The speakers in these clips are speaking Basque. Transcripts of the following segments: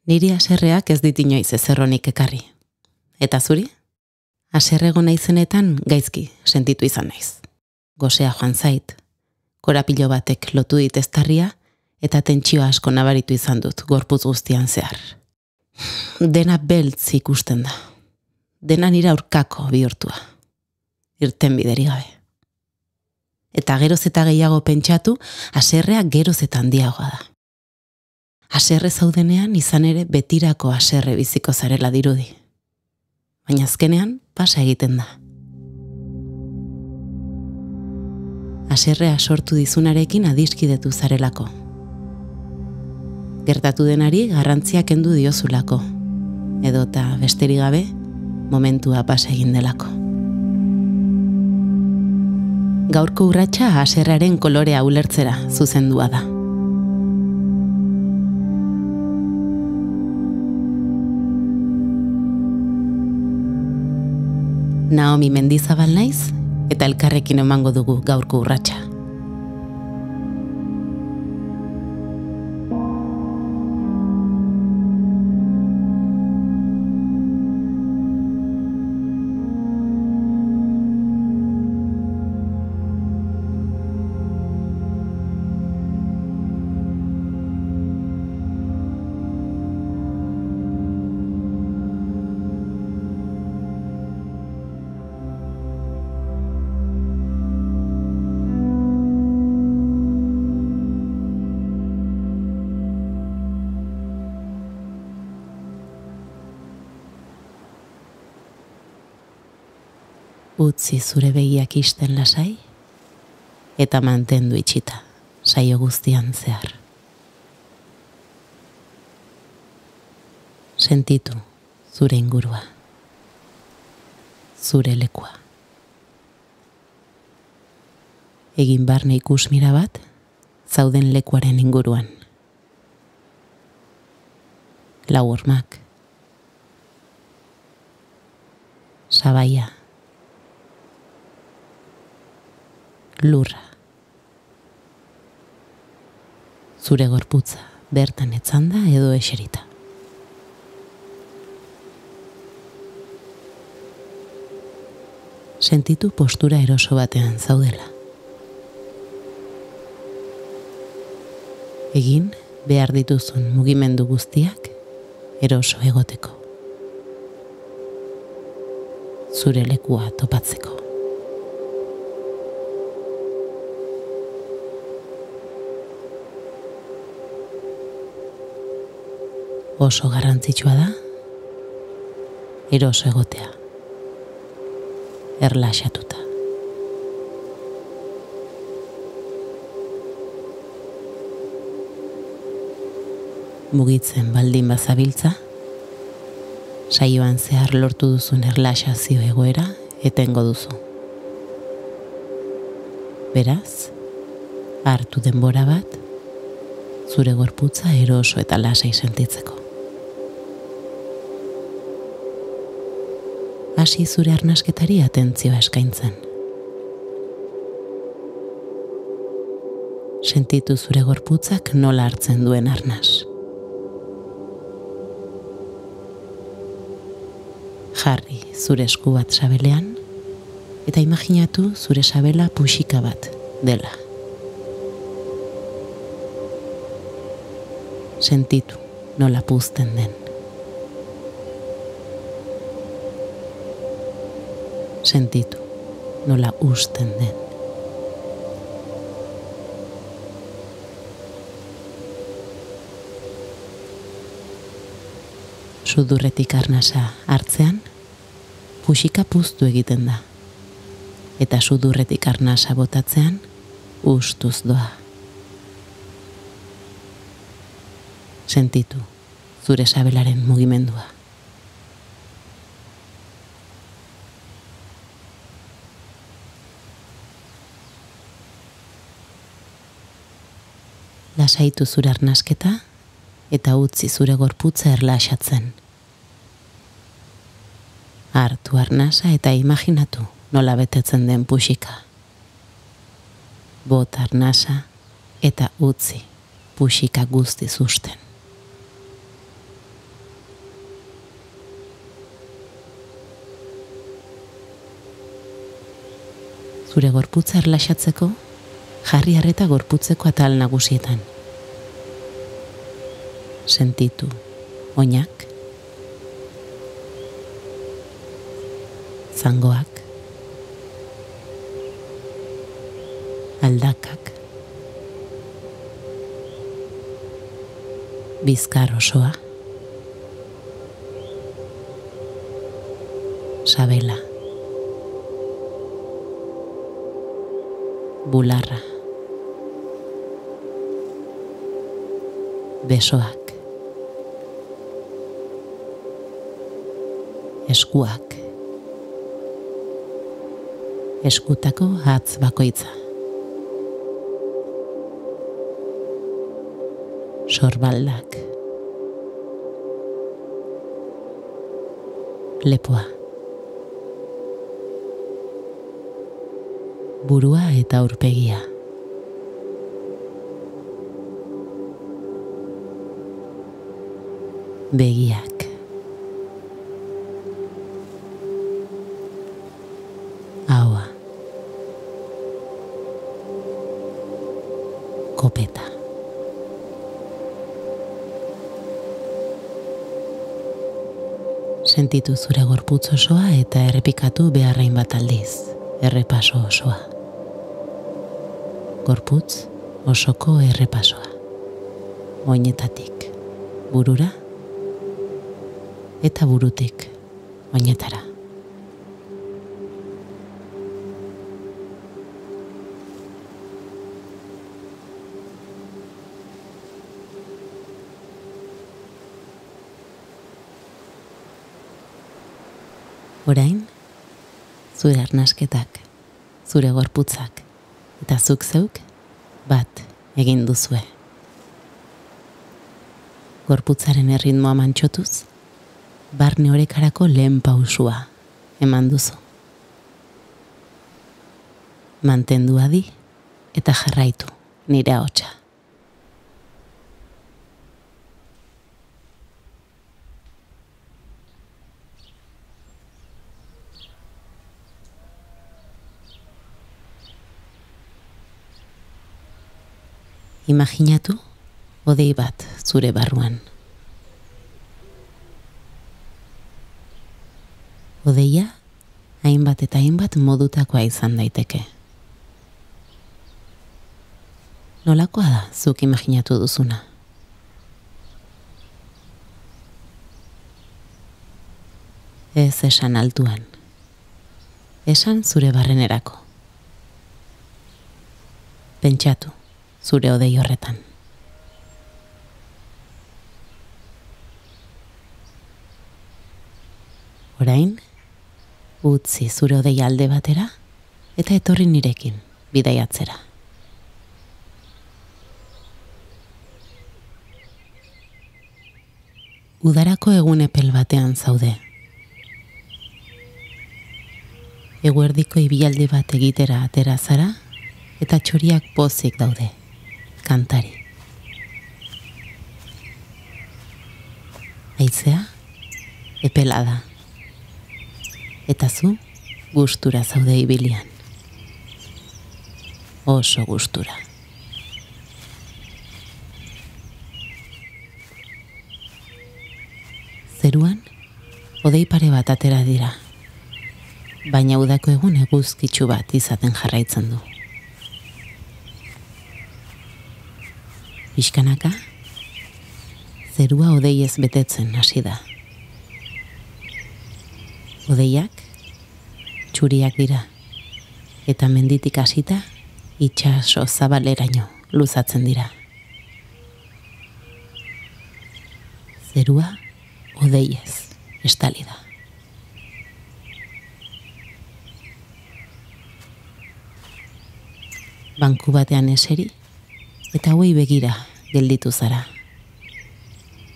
Niri haserreak ez dit inoiz ezerronik ekarri. Eta zuri? Haserrego naizenetan gaizki sentitu izan naiz. Gosea joan zait, korapilo batek lotu dit eztarria eta tentsio asko nabaritu izan dut gorputz guztian zehar. Dena beltz ikusten da. Dena nire aurkako bihurtua. Irten bideri gabe. Eta geroz eta gehiago pentsatu, haserrea geroz eta handiagoa da. Haserre zaudenean izan ere betirako haserre biziko zarela dirudi. Baina azkenean pasa egiten da. Haserrea sortu dizunarekin adiskidetu zarelako. Gertatu denari garrantzia kendu diozulako, edota besterik gabe momentua pasa egin delako. Gaurko urratsa haserrearen kolorea ulertzera zuzendua da. Naomi Mendizabal naiz eta elkarrekin emango dugu gaurko urratsa. Utzi zure begiak isten lasai eta mantendu itxita saio guztian zehar. Sentitu zure ingurua, zure lekua. Egin barne ikusmira bat zauden lekuaren inguruan. Lau hormak, sabaia, lurra, zure gorputza bertan etzanda edo eserita. Sentitu postura eroso batean zaudela. Egin behar dituzun mugimendu guztiak eroso egoteko. Zure lekua topatzeko. Oso garrantzitsua da, eroso egotea, erlaxatuta. Mugitzen baldin bazabiltza, saioan zehar lortu duzun erlaxazio egoera etengo duzu. Beraz, hartu denbora bat, zure gorputza eroso eta lasai sentitzeko. Hasi zure arnasketari atentzioa eskaintzen. Sentitu zure gorputzak nola hartzen duen arnas. Jarri zure esku bat sabelean eta imaginatu zure sabela puxika bat dela. Sentitu nola puzten den. Sentitu nola usten den. Sudurretik arnasa hartzean, puxika puztu egiten da. Eta sudurretik arnasa botatzean, ustuz doa. Sentitu zure sabelaren mugimendua. Lasaitu zure arnasketa eta utzi zure gorputza erlaxatzen. Hartu arnasa eta imaginatu nola betetzen den puxika. Bota arnasa eta utzi puxika guztiz usten. Zure gorputza erlaxatzeko, jarri arreta gorputzeko atal nagusietan. Sentitu oinak, zangoak, aldakak, bizkar osoa, sabela, bularra, besoak, eskuak, eskutako hatz bakoitza, sorbaldak, lepoa, burua eta aurpegia, begiak, ahoa, kopeta, sentitu zure gorputz osoa eta errepikatu beharrain bat aldiz, errepaso osoa. Gorputz osoko errepasoa. Oinetatik burura eta burutik oinetara. Orain, zure arnasketak, zure gorputzak eta zuk zeuk bat egin duzue. Gorputzaren erritmoa mantxotuz, barne orekarako lehen pausua eman duzu. Mantendu adi eta jarraitu nire ahotsa. Imaginatu hodei bat zure barruan. Hodeia hainbat eta hainbat modutakoa izan daiteke. Nolakoa da zuk imaginatu duzuna? Ez esan altuan. Esan zure barrenerako. Pentsatu zure hodei horretan. Orain, utzi zure hodei alde batera eta etorri nirekin bidaiatzera. Udarako egun epel batean zaude. Eguerdiko ibilaldi bat egitera atera zara eta txoriak pozik daude. Kantari. Haizea epela da. Eta zu gustura zaude ibilian. Oso gustura. Zeruan hodei pare bat atera dira. Baina udako egun eguzkitsu bat izaten jarraitzen du. Pixkanaka, zerua hodeiez betetzen hasi da. Hodeiak txuriak dira, eta menditik hasita itsaso zabaleraino luzatzen dira. Zerua hodeiez estali da. Banku batean eseri, eta hauei begira gelditu zara.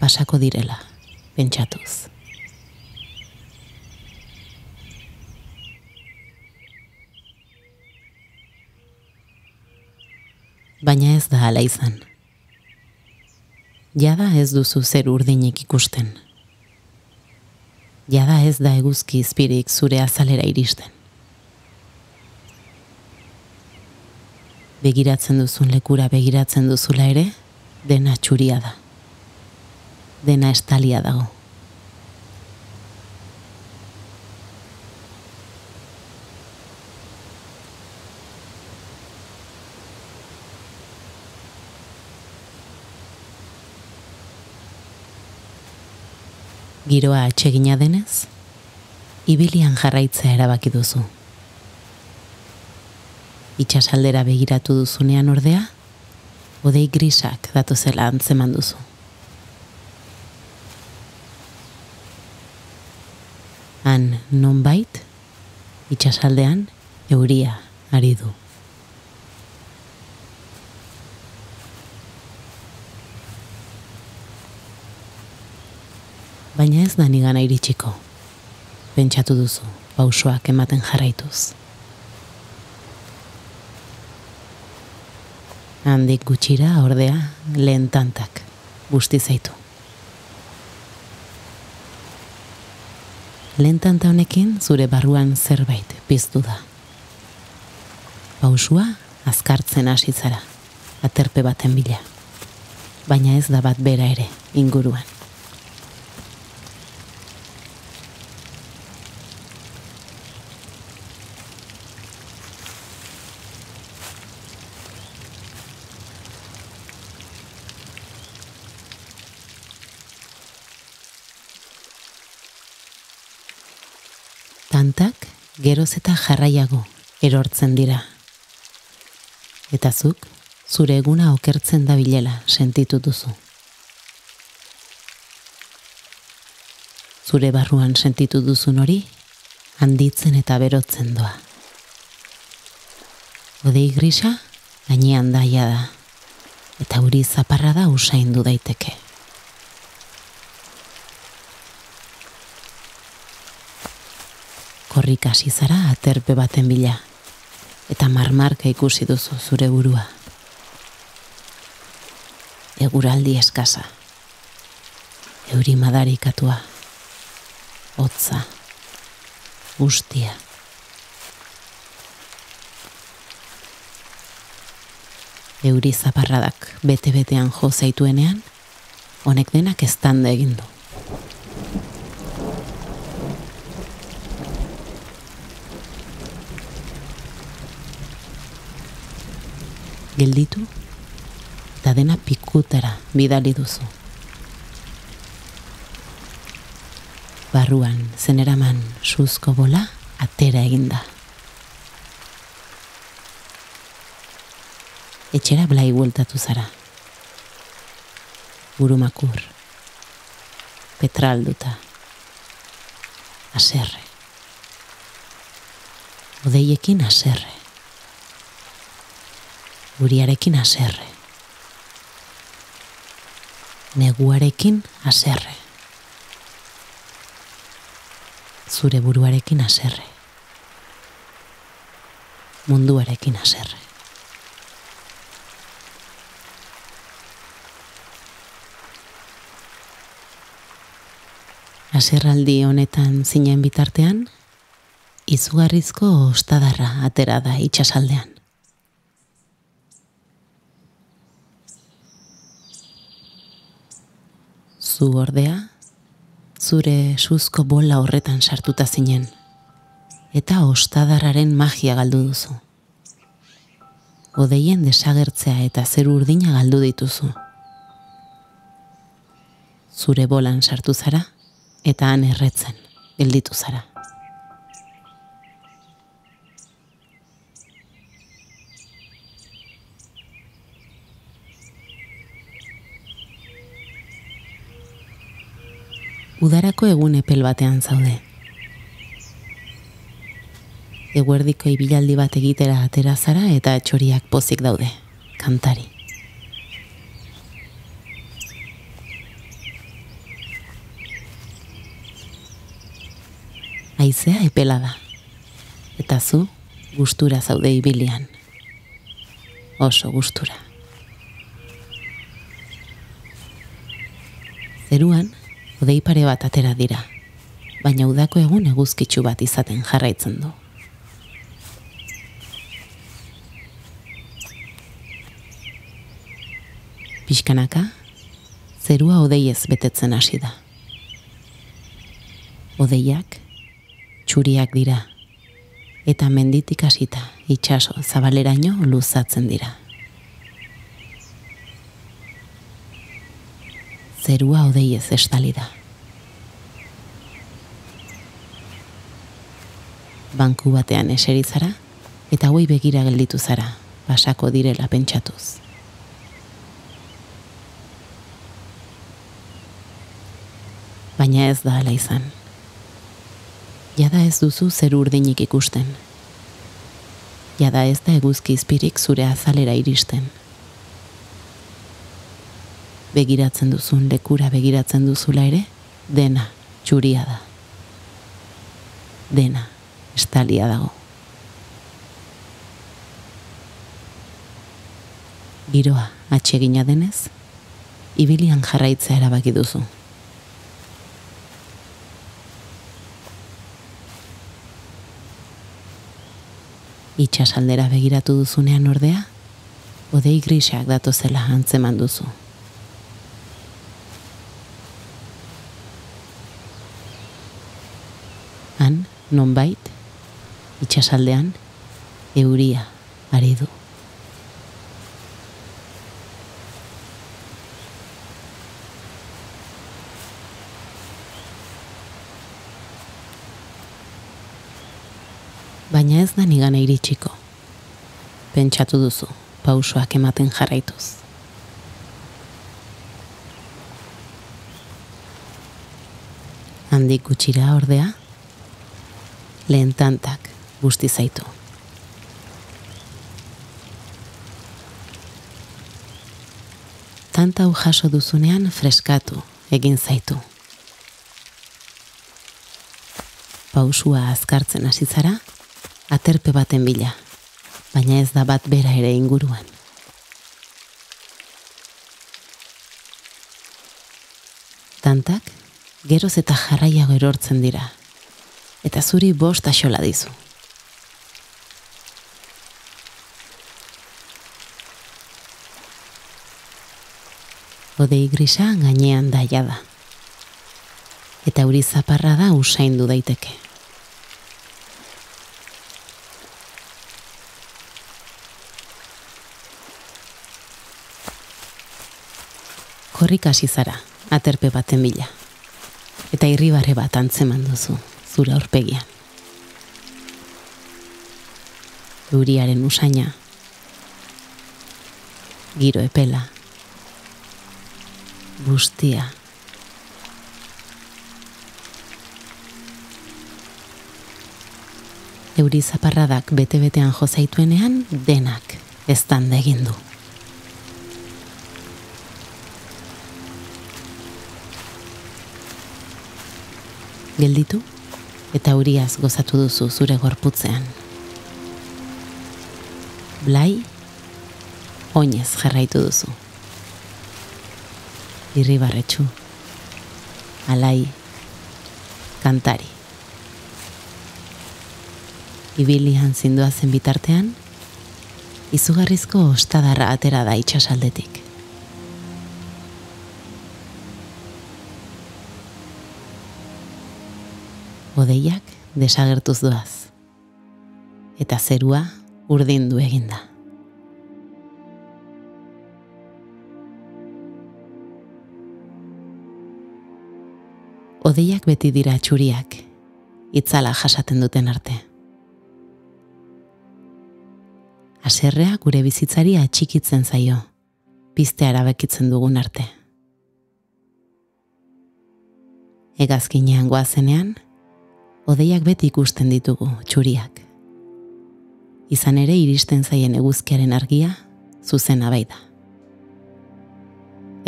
Pasako direla, pentsatuz. Baina ez da hala izan. Jada ez duzu zer urdinik ikusten. Jada ez da eguzki izpirik zure azalera iristen. Begiratzen duzun lekura begiratzen duzula ere, dena txuria da. Dena estalia dago. Giroa atsegina denez, ibilian jarraitzea erabaki duzu. Itsasaldera begiratu duzunean ordea, hodei grisak datozela antzeman duzu. Han nonbait, itsasaldean euria ari du. Baina ez da nigana iritsiko. Pentsatu duzu, pausoak ematen jarraituz. Handik gutxira ordea lehen tantak busti zaitu. Lehen tanta honekin zure barruan zerbait piztu da. Pausua azkartzen hasi zara, aterpe baten bila. Baina ez da bat bera ere inguruan. Tantak geroz eta jarraiago erortzen dira. Eta zuk, zure eguna okertzen dabilela sentitu duzu. Zure barruan sentitu duzun hori, handitzen eta berotzen doa. Hodei grisa, gainean daia da, eta uri zaparra da usaindu daiteke. Korrik hasi zara aterpe baten bila, eta marmarka ikusi duzu zure burua. Eguraldi eskasa, euri madarikatua, hotza, guztia. Euri zaparradak bete-betean jo zaituenean, honek denak eztanda egin du. Gelditu, eta dena pikutara bidali duzu. Barruan zeneraman suzko bola atera eginda. Etxera blai bueltatu zara. Burumakur, petralduta, haserre. Odeiekin haserre. Uriarekin haserre. Neguarekin haserre. Zure buruarekin haserre. Munduarekin haserre. Haserraldi honetan zinen bitartean, izugarrizko ostadarra atera da itsasaldean. Zu ordea, zure suzko bola horretan sartuta zinen, eta ostadarraren magia galdu duzu. Odeien desagertzea eta zeru urdina galdu dituzu. Zure bolan sartu zara, eta han erretzen, gelditu zara. Udarako egun epel batean zaude. Eguerdiko ibilaldi bat egitera atera zara eta txoriak pozik daude, kantari. Haizea epela da, eta zu gustura zaude ibilian. Oso gustura. Zeruan, hodei pare bat atera dira, baina udako egun eguzkitsu bat izaten jarraitzen du. Pixkanaka, zerua hodeiez betetzen hasi da. Hodeiak txuriak dira, eta menditik hasita itsaso zabaleraino luzatzen dira. Zerua hodeiez estali da. Banku batean eseri zara, eta hauei begira gelditu zara, pasako direla pentsatuz. Baina ez da hala izan. Jada ez duzu zeru urdinik ikusten. Jada ez da eguzki izpirik zure azalera iristen. Begiratzen duzun lekura begiratzen duzula ere, dena txuria da. Dena estalia dago. Giroa atsegina denez, ibilian jarraitzea erabaki duzu. Itsasaldera begiratu duzunean ordea, hodei grisak datozela antzeman duzu. Han, nonbait, itsasaldean, euria ari du. Baina ez da nigana iritsiko. Pentsatu duzu, pausoak ematen jarraituz. Handik gutxira ordea, lehen tantak busti zaitu. Tanta hau jaso duzunean freskatu egin zaitu. Pausua azkartzen hasi zara, aterpe baten bila, baina ez da bat bera ere inguruan. Tantak geroz eta jarraiago erortzen dira, eta zuri 5 axola dizu. Hodei grisa gainean da jada, eta euri zaparra da usaindu daiteke. Korrik hasi zara, aterpe baten bila, eta irribarre bat antzeman duzu, zure aurpegian. Euriaren usaina, giro epela, bustia. Euri zaparradak bete-betean jo zaituenean, denak eztanda egin du. Gelditu eta euriaz gozatu duzu zure gorputzean. Blai, oinez jarraitu duzu. Irribarretsu, alai, kantari. Ibilian zindoazen bitartean, izugarrizko ostadarra atera da itsasaldetik. Hodeiak desagertuz doaz, eta zerua urdindu eginda. Hodeiak beti dira txuriak, itzala jasaten duten arte. Haserrea gure bizitzari atxikitzen zaio, piztea erabakitzen dugun arte. Hegazkinean goazenean, hodeiak beti ikusten ditugu txuriak. Izan ere iristen zaien eguzkiaren argia zuzena baita.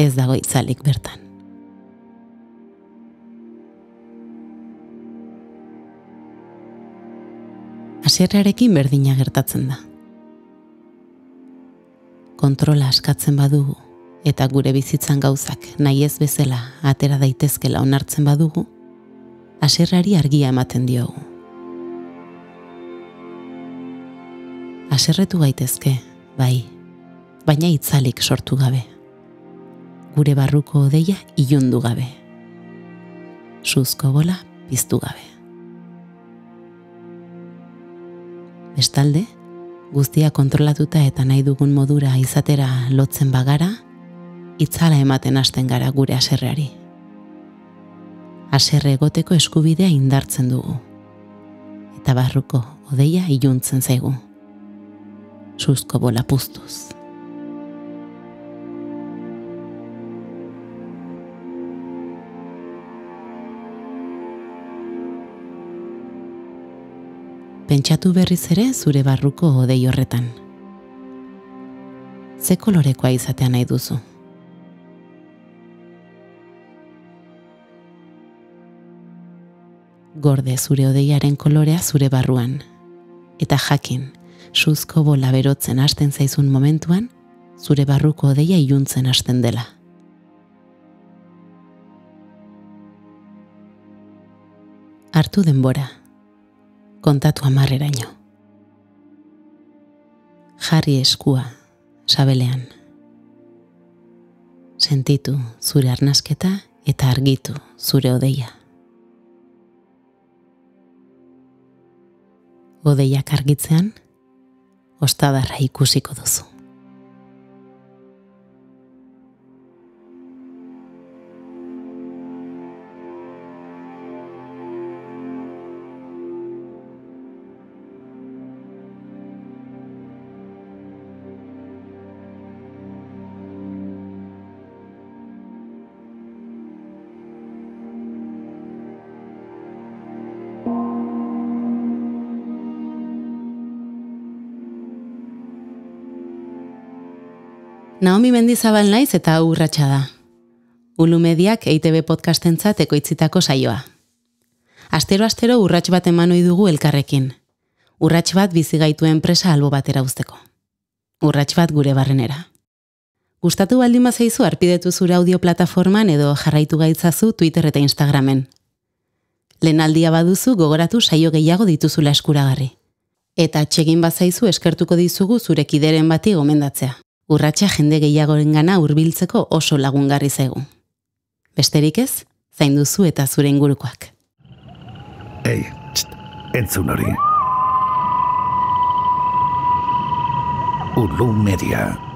Ez dago itzalik bertan. Haserrearekin berdina gertatzen da. Kontrola askatzen badugu eta gure bizitzan gauzak nahi ez bezala atera daitezkela onartzen badugu, haserreari argia ematen diogu. Haserretu gaitezke, bai, baina itzalik sortu gabe. gure barruko odeia ilundu gabe. Suzko bola piztu gabe. Bestalde, guztia kontrolatuta eta nahi dugun modura izatera lotzen bagara, itzala ematen hasten gara gure haserreari. Haserre egoteko eskubidea indartzen dugu. Eta barruko odeia iluntzen zaigu. Suzko bola puztuz. Pentsatu berriz ere zure barruko odei horretan. Ze kolorekoa izatea nahi duzu? Gorde zure odeiaren kolorea zure barruan. Eta jakin, suzko bola berotzen hasten zaizun momentuan, zure barruko odeia iluntzen hasten dela. Hartu denbora. Kontatu 10eraino. Jarri eskua, sabelean. Sentitu zure arnasketa eta argitu zure odeia. Odeiak argitzean, ostadarra ikusiko duzu. Naomi Mendizabal naiz eta hau Urratsa da. Ulu Mediak EITB podcastentzat ekoitzitako saioa. Astero urrats bat eman ohi dugu elkarrekin. Urrats bat bizi gaitu enpresa albo batera uzteko. Urrats bat gure barrenera. Gustatu baldin bazaizu arpidetu zure audio plataforman edo jarraitu gaitzazu Twitter eta Instagramen. Lehenaldia baduzu gogoratu saio gehiago dituzula eskuragarri. Eta atsegin bazaizu eskertuko dizugu zure kideren bati gomendatzea. Urratsa jende gehiagorengana hurbiltzeko oso lagungarri zaigu. Besterik ez, zainduzu eta zure ingurukoak. Ei, entzun hori. Ulu Media.